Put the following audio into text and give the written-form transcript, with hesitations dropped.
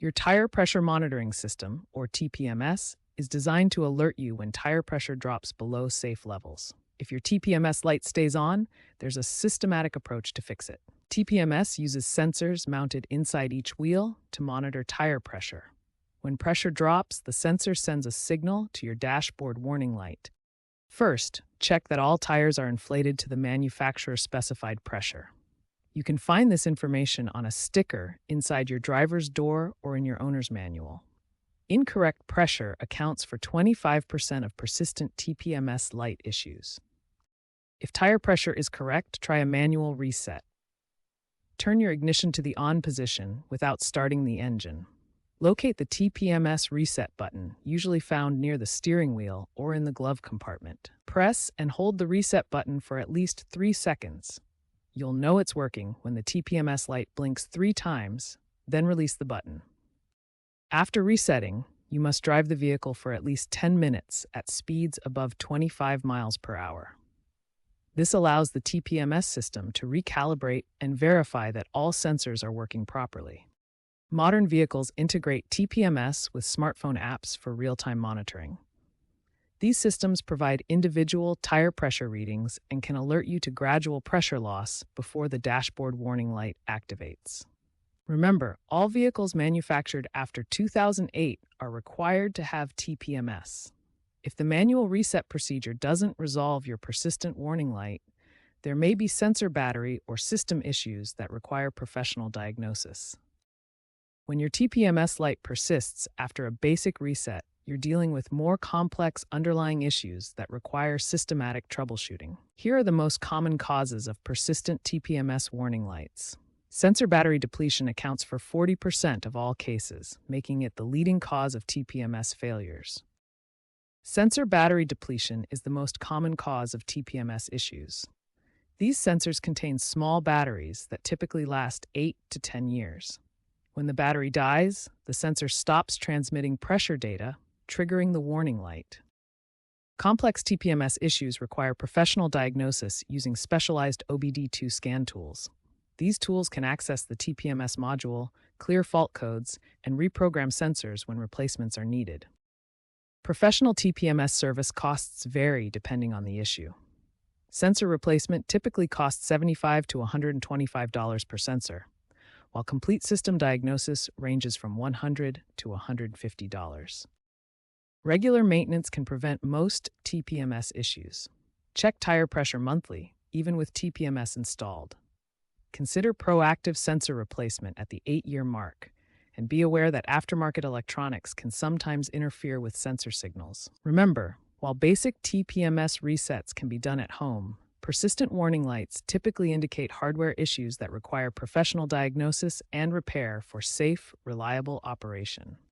Your tire pressure monitoring system, or TPMS, is designed to alert you when tire pressure drops below safe levels. If your TPMS light stays on, there's a systematic approach to fix it. TPMS uses sensors mounted inside each wheel to monitor tire pressure. When pressure drops, the sensor sends a signal to your dashboard warning light. First, check that all tires are inflated to the manufacturer-specified pressure. You can find this information on a sticker inside your driver's door or in your owner's manual. Incorrect pressure accounts for 25% of persistent TPMS light issues. If tire pressure is correct, try a manual reset. Turn your ignition to the on position without starting the engine. Locate the TPMS reset button, usually found near the steering wheel or in the glove compartment. Press and hold the reset button for at least 3 seconds. You'll know it's working when the TPMS light blinks 3 times, then release the button. After resetting, you must drive the vehicle for at least 10 minutes at speeds above 25 miles per hour. This allows the TPMS system to recalibrate and verify that all sensors are working properly. Modern vehicles integrate TPMS with smartphone apps for real-time monitoring. These systems provide individual tire pressure readings and can alert you to gradual pressure loss before the dashboard warning light activates. Remember, all vehicles manufactured after 2008 are required to have TPMS. If the manual reset procedure doesn't resolve your persistent warning light, there may be sensor battery or system issues that require professional diagnosis. When your TPMS light persists after a basic reset, you're dealing with more complex underlying issues that require systematic troubleshooting. Here are the most common causes of persistent TPMS warning lights. Sensor battery depletion accounts for 40% of all cases, making it the leading cause of TPMS failures. Sensor battery depletion is the most common cause of TPMS issues. These sensors contain small batteries that typically last 8 to 10 years. When the battery dies, the sensor stops transmitting pressure data, triggering the warning light. Complex TPMS issues require professional diagnosis using specialized OBD2 scan tools. These tools can access the TPMS module, clear fault codes, and reprogram sensors when replacements are needed. Professional TPMS service costs vary depending on the issue. Sensor replacement typically costs $75 to $125 per sensor, while complete system diagnosis ranges from $100 to $150. Regular maintenance can prevent most TPMS issues. Check tire pressure monthly, even with TPMS installed. Consider proactive sensor replacement at the 8-year mark, and be aware that aftermarket electronics can sometimes interfere with sensor signals. Remember, while basic TPMS resets can be done at home, persistent warning lights typically indicate hardware issues that require professional diagnosis and repair for safe, reliable operation.